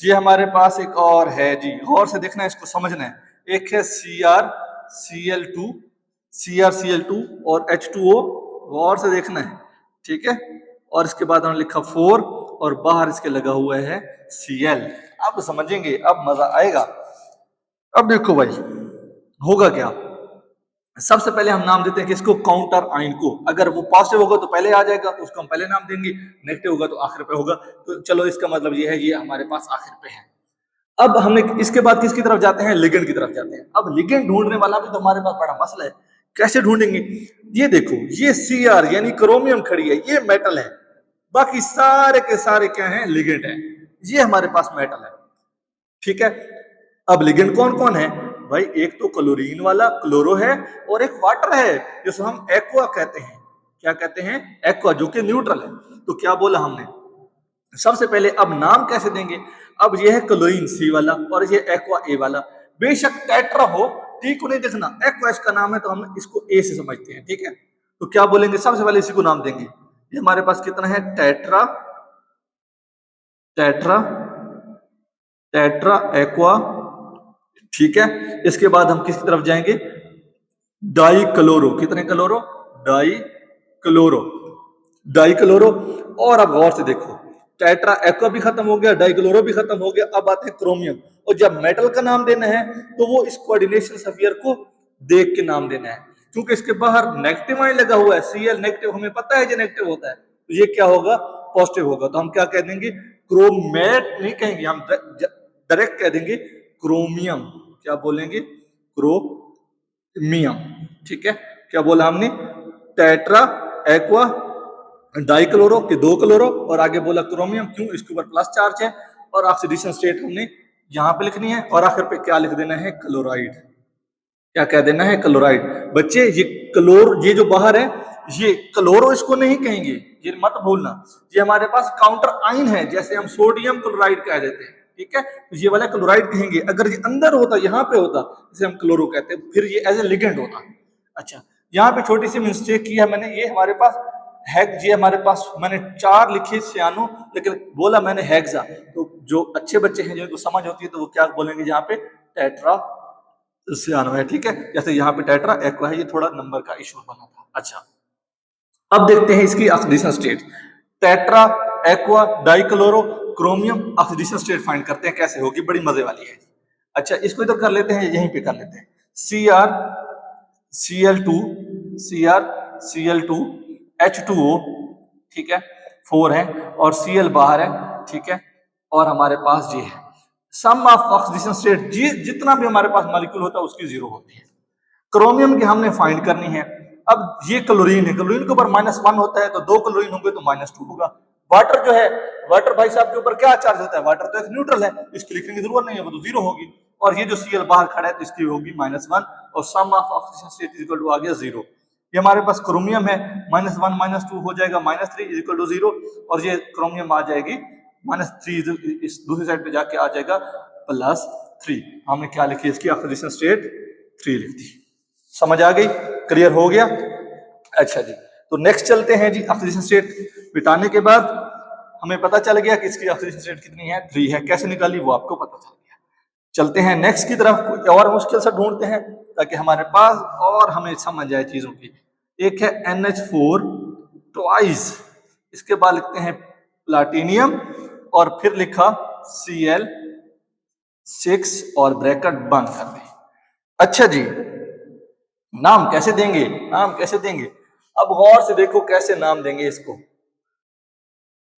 ये हमारे पास एक और है जी, गौर से देखना है, इसको समझना है। एक है Cr Cl2 और H2O, गौर से देखना है, ठीक है। और इसके बाद हमने लिखा 4 और बाहर इसके लगा हुआ है Cl। अब समझेंगे, अब मजा आएगा। अब देखो भाई होगा क्या। सबसे पहले हम नाम देते हैं किसको, काउंटर आयन को। अगर वो पॉजिटिव होगा तो पहले आ जाएगा, तो उसको हम पहले नाम देंगे। नेगेटिव होगा तो आखिर पे होगा। तो चलो इसका मतलब ये है, ये हमारे पास आखिर पे है। अब हमने इसके बाद किसकी तरफ जाते हैं, लिगेंड की तरफ जाते हैं। अब लिगेंड ढूंढने वाला भी तो हमारे पास बड़ा मसला है, कैसे ढूंढेंगे। ये देखो, ये Cr यानी क्रोमियम खड़ी है, ये मेटल है, बाकी सारे के सारे क्या है, लिगेंड है। ये हमारे पास मेटल है, ठीक है। अब लिगेंड कौन कौन है भाई, एक तो क्लोरीन वाला क्लोरो है, और एक वाटर है जिसे हम एक्वा कहते हैं। क्या कहते हैं, एक्वा, जो कि न्यूट्रल है। तो क्या बोला हमने, सबसे पहले अब नाम कैसे देंगे। अब ये है क्लोरीन सी वाला और ये एक्वा ए वाला। बेशक टेट्रा हो, ठीक को नहीं देखना, एक्वा इसका नाम है तो हम इसको ए से समझते हैं, ठीक है। तो क्या बोलेंगे, सबसे पहले इसी को नाम देंगे। ये हमारे पास कितना है, टेट्रा, टेट्रा, टेट्रा एक्वा, ठीक है। इसके बाद हम किसकी तरफ जाएंगे, डाई क्लोरो। कितने chloro, die chloro, die chloro. और अब गौर से देखो, टेट्रा एक्वा भी खत्म हो गया, डाई क्लोरो भी खत्म हो गया। अब आते हैं क्रोमियम। और जब मेटल का नाम देना है तो वो इस कोऑर्डिनेशन सफियर को देख के नाम देना है, क्योंकि इसके बाहर नेगेटिव आयन लगा हुआ है, Cl नेगेटिव, हमें पता है ये नेगेटिव होता है, तो ये क्या होगा, पॉजिटिव होगा। तो हम क्या कह देंगे, क्रोमेट नहीं कहेंगे, हम डायरेक्ट कह देंगे क्रोमियम। क्या बोलेंगे, क्रोमियम, ठीक है। क्या बोला हमने, टेट्रा एक्वा डाइक्लोरो के 2 क्लोरो, और आगे बोला क्रोमियम, क्यों, इसके ऊपर प्लस चार्ज है। और ऑक्सीडेशन स्टेट हमने यहां पे लिखनी है, और आखिर पे क्या लिख देना है, क्लोराइड। क्या कह देना है, क्लोराइड। बच्चे ये क्लोर, ये जो बाहर है, ये क्लोरो इसको नहीं कहेंगे, ये मत भूलना। ये हमारे पास काउंटर आयन है, जैसे हम सोडियम क्लोराइड कह देते हैं, ठीक है। तो ये वाला क्लोराइड कहेंगे। अगर ये अंदर होता, यहाँ पे होता, इसे हम क्लोरो कहते हैं, फिर ये एज ए लिगेंड होता। अच्छा, यहाँ पे छोटी सी मिस्टेक की है मैंने, ये हमारे पास हैग, ये हमारे पास मैंने 4 लिखे सियानो, लेकिन बोला मैंने हेक्सा। तो जो अच्छे बच्चे हैं जिनको समझ होती है तो वो क्या बोलेंगे, यहाँ पे टेट्रा सियानो है, ठीक है। जैसे यहाँ पे टेट्रा एक्वा है, ये थोड़ा नंबर का इशू बना था। अच्छा, अब देखते हैं इसकी oxidation state. Tetra aqua dichloro chromium, oxidation state find करते हैं, कैसे होगी, बड़ी मजे वाली है। अच्छा, इसको इधर कर लेते हैं, यहीं पे कर लेते हैं। Cr Cl2 Cr Cl2 H2O, ठीक है, 4 है, और Cl बाहर है, ठीक है। और हमारे पास ये है सम ऑफ ऑक्सीडेशन स्टेट, जितना भी हमारे पास मॉलिक्यूल होता है उसकी 0 होती है। क्रोमियम की हमने फाइंड करनी है। अब ये क्लोरीन है, क्लोरीन के ऊपर -1 होता है, तो 2 क्लोरीन होंगे तो -2 होगा। वाटर जो है, वाटर भाई साहब के ऊपर क्या चार्ज होता है, वाटर तो एक न्यूट्रल है, इसकी लिखने की जरूरत नहीं है, वो तो 0 होगी। और ये जो Cl बाहर खड़ा है तो इसकी होगी -1, और sum of oxidation state is equal to आ गया 0। ये हमारे पास क्रोमियम है, -1 -2 हो जाएगा, -3 इज इक्वल टू 0, और ये क्रोमियम आ जाएगी -3, इस दूसरी साइड पे जाके आ जाएगा +3। हमने क्या लिखी, इसकी ऑक्सीडेशन स्टेट 3 लिख दी। समझ आ गई, क्लियर हो गया। अच्छा जी, तो नेक्स्ट चलते हैं जी। ऑक्सीडेशन स्टेट मिटाने के बाद हमें पता चल गया कि इसकी ऑक्सीडेशन स्टेट कितनी है, 3 है। कैसे निकाली वो आपको पता चल गया। चलते हैं नेक्स्ट की तरफ, कोई और मुश्किल से ढूंढते हैं ताकि हमारे पास और हमें समझ जाए चीजों की। एक है NH4 ट्वाइस, इसके बाद लिखते हैं प्लाटिनियम, और फिर लिखा Cl6 और ब्रैकेट बंद कर दें। अच्छा जी, नाम कैसे देंगे, नाम कैसे देंगे। अब गौर से देखो कैसे नाम देंगे इसको।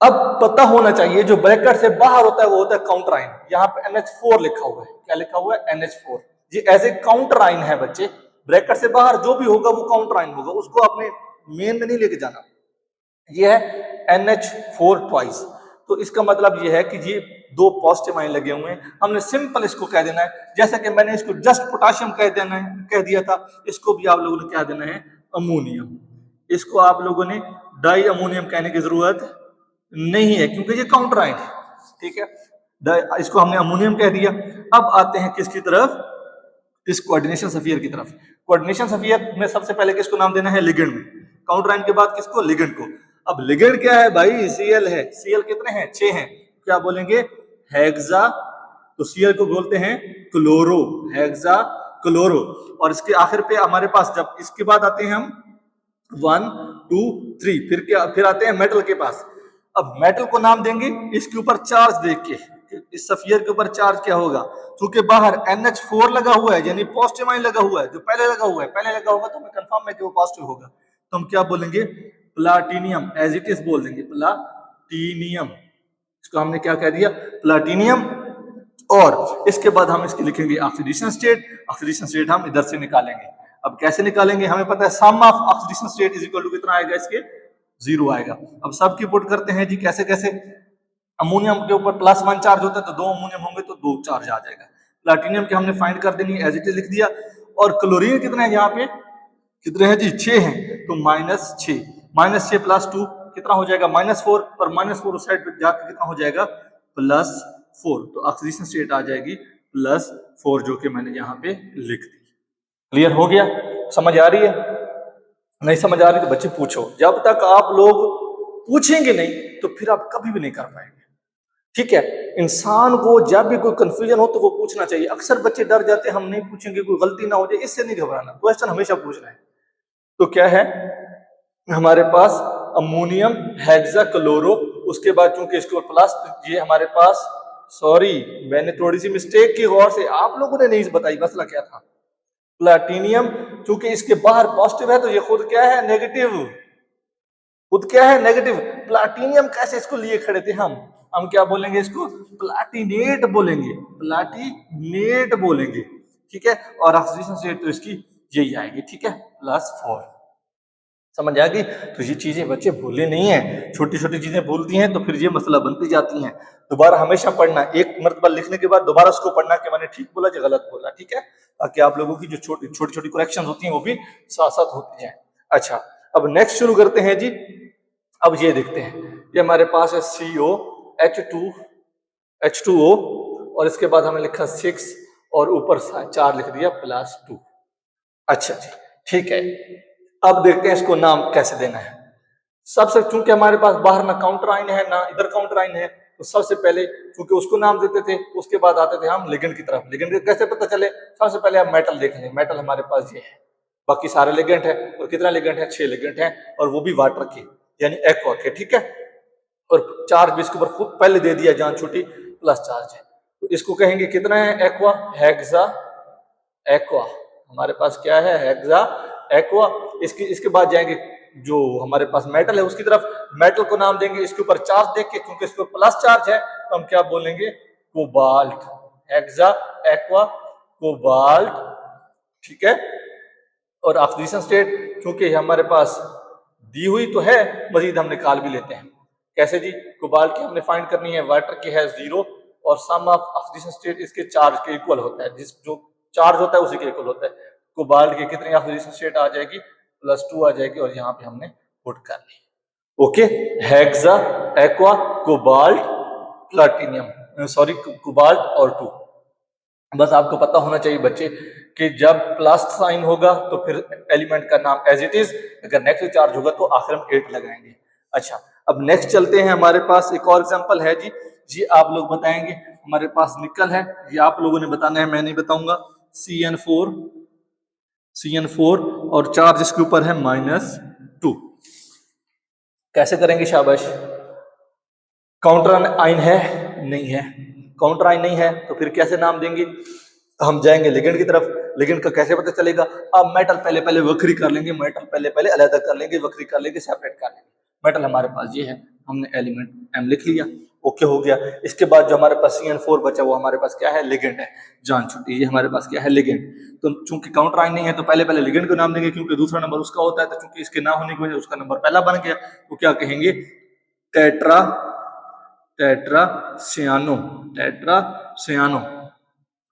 अब पता होना चाहिए, जो ब्रैकेट से बाहर होता है वो होता है काउंटर आयन। यहाँ पे NH4 लिखा हुआ है, क्या लिखा हुआ है, NH4। ये ऐसे काउंटर आयन है बच्चे, ब्रैकेट से बाहर जो भी होगा वो काउंटर आयन होगा, उसको अपने मेन में नहीं लेके जाना। ये है NH4 ट्वाइस, तो इसका मतलब ये है कि ये 2 पॉजिटिव आयन लगे हुए हैं। हमने सिंपल इसको कह देना है, जैसा कि मैंने इसको जस्ट पोटाशियम कह दिया था, इसको भी आप लोगों ने क्या देना है, अमोनियम। इसको आप लोगों ने डाई अमोनियम कहने की जरूरत नहीं है, क्योंकि ये काउंटर आयन है, ठीक है। इसको हमने अमोनियम कह दिया। अब आते हैं किसकी तरफ, इस कोऑर्डिनेशन सफियर की तरफ। कोऑर्डिनेशन सफियर में सबसे पहले किसको नाम देना है, लिगेंड में। काउंटर आयन के बाद किसको, लिगेंड को। अब लिगेंड क्या है भाई, Cl है। Cl कितने हैं, 6 हैं। क्या बोलेंगे, हेक्सा, तो Cl को बोलते हैं क्लोरो, हेक्सा क्लोरो। और इसके आखिर पे हमारे पास जब इसके बाद आते हैं हम 1 2 3, फिर आते हैं मेटल के पास। अब मेटल को नाम देंगे इसके ऊपर चार्ज देख के, इस सफियर के ऊपर चार्ज क्या होगा, क्योंकि बाहर NH4 लगा हुआ है यानी पॉजिटिव आयन लगा हुआ है, जो पहले लगा हुआ है, पहले लगा होगा तो हमें कंफर्म है कि वो पॉजिटिव होगा, तो हम क्या बोलेंगे, प्लाटिनियम, एज इट इज बोल देंगे, प्लाटिनियम। इसको हमने क्या कह दिया, प्लाटिनियम। और इसके बाद हम इसकी लिखेंगे ऑक्सीडेशन स्टेट, ऑक्सीडेशन स्टेट हम इधर से निकालेंगे। अब कैसे निकालेंगे, हमें पता है sum of oxidation state is equal to कितना आएगा, इसके 0 आएगा। अब सब की पुट करते हैं जी, कैसे कैसे, अमोनियम के ऊपर +1 चार्ज होता है तो 2 अमोनियम होंगे तो 2 चार्ज आ जाएगा। प्लाटिनियम के हमने फाइंड कर देनी है, एज इट इज लिख दिया। और क्लोरीन कितने हैं यहाँ पे, कितने हैं जी, 6 हैं, तो -6, -6 + 2 कितना हो जाएगा, -4, और -4 उस साइड पे जाकर कितना हो जाएगा, +4, तो ऑक्सीडेशन स्टेट आ जाएगी +4, जो कि मैंने यहाँ पे लिख दी। क्लियर हो गया, समझ आ रही है, नहीं समझ आ रही तो बच्चे पूछो, जब तक आप लोग पूछेंगे नहीं तो फिर आप कभी भी नहीं कर पाएंगे, ठीक है। इंसान को जब भी कोई कंफ्यूजन हो तो वो पूछना चाहिए। अक्सर बच्चे डर जाते हैं, हम नहीं पूछेंगे कोई गलती ना हो जाए, इससे नहीं घबराना, क्वेश्चन हमेशा पूछना है। तो क्या है हमारे पास, अमोनियम हेक्साक्लोरो, उसके बाद चूंकि इसके ऊपर प्लस, ये हमारे पास, सॉरी मैंने थोड़ी सी मिस्टेक की, गौर से आप लोगों ने नहीं बताई, मसला क्या था, प्लाटिनियम, चूंकि इसके बाहर पॉजिटिव है तो ये खुद क्या है, नेगेटिव, खुद क्या है, नेगेटिव। प्लाटिनियम कैसे इसको लिए खड़े थे हम क्या बोलेंगे इसको, प्लाटिनेट बोलेंगे, प्लाटिनेट बोलेंगे, ठीक है। और ऑक्सीडेशन स्टेट तो इसकी यही आएगी, ठीक है, +4। समझ आ गई। तो ये चीजें बच्चे भूले नहीं है, छोटी छोटी चीजें भूलती हैं तो फिर ये मसला बनती जाती हैं। दोबारा हमेशा पढ़ना, एक मरतबा लिखने के बाद दोबारा उसको पढ़ना कि मैंने ठीक बोला या गलत बोला, ठीक है, ताकि आप लोगों की जो छोटी छोटी करेक्शन होती हैं वो भी साथ साथ होती हैं। अच्छा, अब नेक्स्ट शुरू करते हैं जी। अब ये देखते हैं, ये हमारे पास है COH2O, और इसके बाद हमें लिखा 6 और ऊपर 4 लिख दिया +2। अच्छा जी, ठीक है। अब देखते हैं इसको नाम कैसे देना है। सबसे, चूंकि हमारे पास बाहर ना काउंटर आइन है ना इधर काउंटर आइन है, तो सबसे पहले चूंकि उसको नाम देते थे, उसके बाद आते थे हम लिगेंड की तरफ। लिगेंड कैसे पता चले, सबसे पहले हम मेटल देखेंगे। मेटल हमारे पास ये है, बाकी सारे लिगेंड है, और कितना लिगेंड है, 6 लिगेंड है, और वो भी वाटर के यानी एक्वा के, ठीक है। और चार्ज भी इसके ऊपर खुद पहले दे दिया, जान छुट्टी प्लस चार्ज है, तो इसको कहेंगे कितना है, एक्वा, हेक्सा एक्वा, हमारे पास क्या है, हेक्सा एक्वा। इसके बाद जाएंगे जो हमारे पास मेटल है उसकी तरफ, मेटल को नाम देंगे इसके ऊपर चार्ज देख के, क्योंकि इसके ऊपर प्लस चार्ज है तो हम क्या बोलेंगे, कोबाल्ट, हेक्सा एक्वा कोबाल्ट, ठीक है। और ऑक्सीडेशन स्टेट क्योंकि हमारे पास दी हुई तो है, मजीद हम निकाल भी लेते हैं। कैसे जी, कोबाल्ट की हमने फाइंड करनी है, वाटर की है 0, और सम ऑफ ऑक्सीडेशन स्टेट इसके चार्ज के इक्वल होता है, जिस जो चार्ज होता है उसी के इक्वल होता है। कोबाल्ट की कितनी ऑक्सीडेशन स्टेट आ जाएगी, +2 आ जाएगी, और यहाँ पे हमने पुट कर ली। Okay, hexa aqua cobalt platinum, sorry cobalt और 2। बस आपको पता होना चाहिए बच्चे कि जब प्लस साइन होगा तो फिर एलिमेंट का नाम एज इट इज, अगर नेगेटिव चार्ज होगा तो आखिर में 8 लगाएंगे। अच्छा, अब नेक्स्ट चलते हैं, हमारे पास एक और एग्जांपल है जी। जी आप लोग बताएंगे, हमारे पास निकल है, ये आप लोगों ने बताना है, मैं नहीं बताऊंगा। CN4 और चार्ज इसके ऊपर है -2। कैसे करेंगे, शाबाश। काउंटर आइन है, नहीं है, काउंटर आइन नहीं है तो फिर कैसे नाम देंगे, हम जाएंगे लिगेंड की तरफ। लिगेंड का कैसे पता चलेगा, अब मेटल पहले वक्री कर लेंगे, मेटल पहले अलग कर लेंगे, वक्री कर लेंगे, सेपरेट कर लेंगे। मेटल हमारे पास ये है, हमने एलिमेंट M लिख लिया, ओके हो गया। इसके बाद जो हमारे पास CN4 बचा वो हमारे पास क्या है, लिगेंड है, जान छुट्टी, ये हमारे पास क्या है, लिगेंड। तो चूंकि काउंटर आइन नहीं है तो पहले लिगेंड को नाम देंगे, क्योंकि दूसरा नंबर उसका होता है, तो चूंकि इसके ना होने की वजह उसका नंबर पहला बन गया, तो क्या कहेंगे, टेट्रासियानो।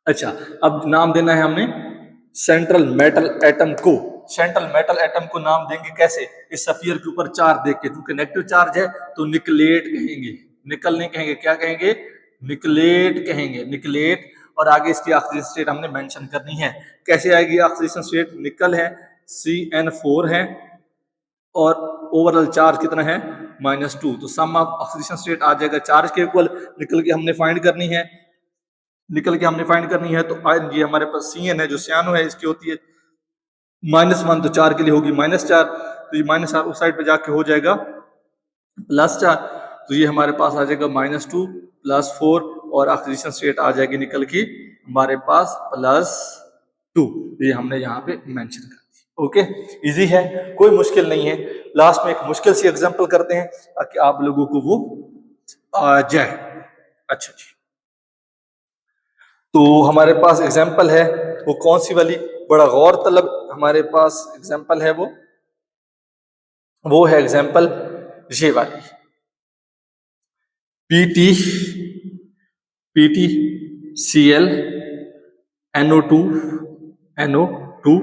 अच्छा, अब नाम देना है हमने सेंट्रल मेटल एटम को। सेंट्रल मेटल एटम को नाम देंगे कैसे, इस सफियर के ऊपर चार्ज देख के, क्योंकि नेगेटिव चार्ज है तो निकलेट कहेंगे, निकल नहीं कहेंगे, क्या कहेंगे, निकलेट कहेंगे, निकलेट। और आगे इसकी ऑक्सीजन स्टेट हमने मेंशन करनी है। कैसे आएगी ऑक्सीजन स्टेट, निकल है, CN4 है, और ओवरऑल चार्ज कितना है, -2, तो सम ऑफ ऑक्सीडेशन स्टेट आ जाएगा चार्ज के इक्वल, निकल के हमने फाइंड करनी है, तो ये हमारे पास CN है जो सियानो है, इसकी होती है -1, तो 4 के लिए होगी -4, तो ये -4 उस साइड पे जाके हो जाएगा +4, तो ये हमारे पास आ जाएगा -2 +4 और ऑक्सीडेशन स्टेट आ जाएगी निकल की हमारे पास +2, ये हमने यहाँ पे मेंशन कर दिया। ओके, इजी है, कोई मुश्किल नहीं है। लास्ट में एक मुश्किल सी एग्जांपल करते हैं ताकि आप लोगों को वो आ जाए। अच्छा जी, तो हमारे पास एग्जांपल है वो कौन सी वाली, बड़ा गौर तलब हमारे पास एग्जांपल है, वो है एग्जांपल ये वाली, PTCl NO2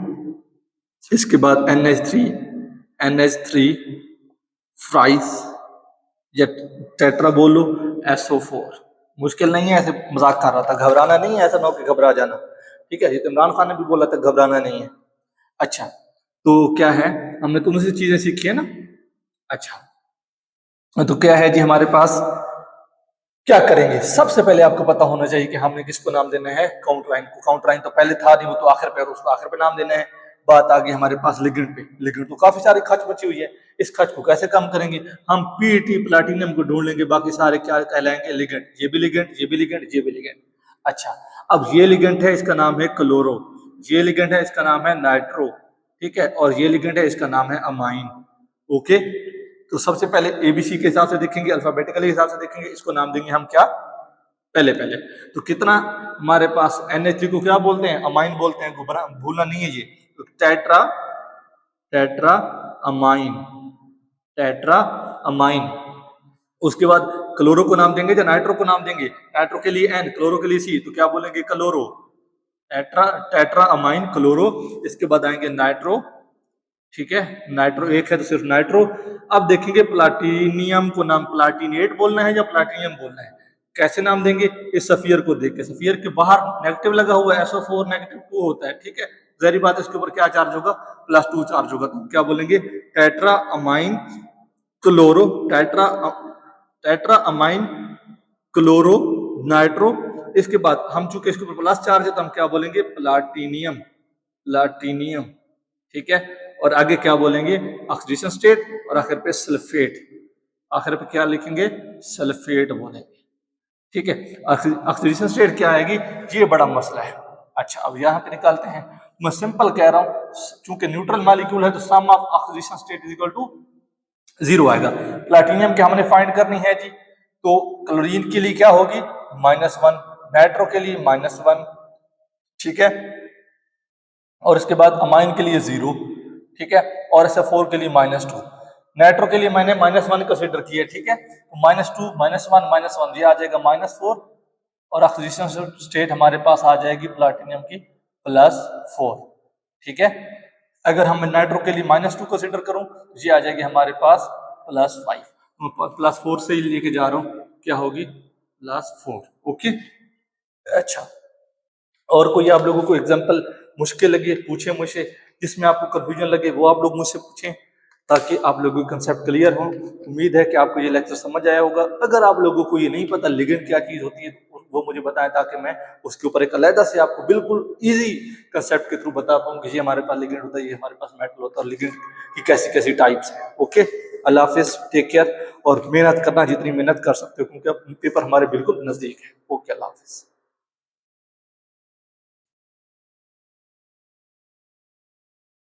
इसके बाद NH3 फ्राइज या टेट्रा बोलो SO4। मुश्किल नहीं है, ऐसे मजाक कर रहा था, घबराना नहीं है, ऐसा ना हो कि घबरा जाना, ठीक है। ये तो इमरान खान ने भी बोला था घबराना नहीं है। अच्छा, तो क्या है, हमने दोनों सी चीजें सीखी है ना। अच्छा, तो क्या है जी हमारे पास, क्या करेंगे, सबसे पहले आपको पता होना चाहिए कि हमने किसको नाम देना है, काउंटराइन को। काउंटराइन तो पहले था नहीं, वो तो आखिर पे, उसको आखिर पे नाम देना है। बात आ गई हमारे पास लिगेंड पे। लिगेंड तो काफी सारी खच बची हुई है, इस खच को कैसे कम करेंगे, हम पीटी प्लैटिनम को ढूंढ लेंगे, बाकी सारे क्या कहलाएंगे, लिगेंड। ये भी लिगेंड, ये भी लिगेंड, ये भी लिगेंड। अच्छा, अब ये लिगेंड है, इसका नाम है क्लोरो, ये लिगेंड है, इसका नाम है नाइट्रो, ठीक है, और ये लिगेंड है, इसका नाम है अमाइन। ओके, तो सबसे पहले एबीसी के हिसाब से देखेंगे, अल्फाबेटिकली हिसाब से देखेंगे, इसको नाम देंगे हम क्या, पहले तो कितना हमारे पास NH3 को क्या बोलते हैं, अमाइन बोलते हैं, भूलना नहीं है ये। तो टेट्रा अमाइन। उसके बाद क्लोरो को नाम देंगे या नाइट्रो को नाम देंगे, नाइट्रो के लिए N, क्लोरो के लिए C, तो क्या बोलेंगे, क्लोरो, टेट्रा अमाइन क्लोरो। इसके बाद आएंगे नाइट्रो, ठीक है, नाइट्रो एक है तो सिर्फ नाइट्रो। अब देखेंगे प्लाटिनियम को नाम प्लाटिनेट बोलना है या प्लाटिनियम बोलना है, कैसे नाम देंगे, इस सफियर को देख के, सफियर के बाहर नेगेटिव लगा हुआ है, SO4 -2 होता है, ठीक है, जहरी बात है, इसके ऊपर क्या चार्ज होगा, +2 चार्ज होगा, तो क्या बोलेंगे, tetra amine chloro, tetra amine chloro nitro. इसके बाद हम चूंकि इसके ऊपर प्लस चार्ज है तो हम क्या बोलेंगे, प्लाटिनियम, ठीक है, और आगे क्या बोलेंगे, ऑक्सीडेशन स्टेट, और आखिर पे सल्फेट, आखिर पे क्या लिखेंगे, सल्फेट बोलेंगे, ठीक है। ऑक्सीडेशन स्टेट क्या आएगी, ये बड़ा मसला है। अच्छा, अब यहाँ पे निकालते हैं, मैं सिंपल कह रहा हूँ, चूंकि न्यूट्रल मॉलिक्यूल है तो sum of oxidation state is equal to 0 आएगा। प्लैटिनियम की हमने फाइंड करनी है जी, तो क्लोरीन के लिए क्या होगी, -1, नाइट्रो के लिए -1, ठीक है, और इसके बाद अमाइन के लिए 0, ठीक है, और SO4 के लिए -2, नाइट्रो के लिए मैंने -1 कंसीडर किया, ठीक है, तो -2 -1 ये आ जाएगा -4, और ऑक्सीडेशन स्टेट हमारे पास आ जाएगी प्लैटिनम की +4, ठीक है। अगर हम नाइट्रो के लिए -2 कंसीडर करूं तो ये आ जाएगी हमारे पास +5, +4 से ही लेके जा रहा हूं, क्या होगी, +4। ओके, अच्छा, और कोई आप लोगों को एग्जांपल मुश्किल लगे पूछे मुझसे, जिसमें आपको कंफ्यूजन लगे वो आप लोग मुझसे पूछें, ताकि आप लोगों को कंसेप्ट क्लियर हो। उम्मीद है कि आपको ये लेक्चर समझ आया होगा। अगर आप लोगों को ये नहीं पता लिगेंड क्या चीज होती है वो मुझे बताएं, ताकि मैं उसके ऊपर एक अलग से आपको बिल्कुल इजी कंसेप्ट के थ्रू बता पाऊँ कि ये हमारे पास लिगेंड होता है, ये हमारे पास मेटल होता है, और लिगेंड की कैसी कैसी टाइप्स है। ओके, अल्लाह हाफिज, टेक केयर, और मेहनत करना जितनी मेहनत कर सकते हो, क्योंकि अब पेपर हमारे बिल्कुल नजदीक है। ओके, अल्लाह हाफिज।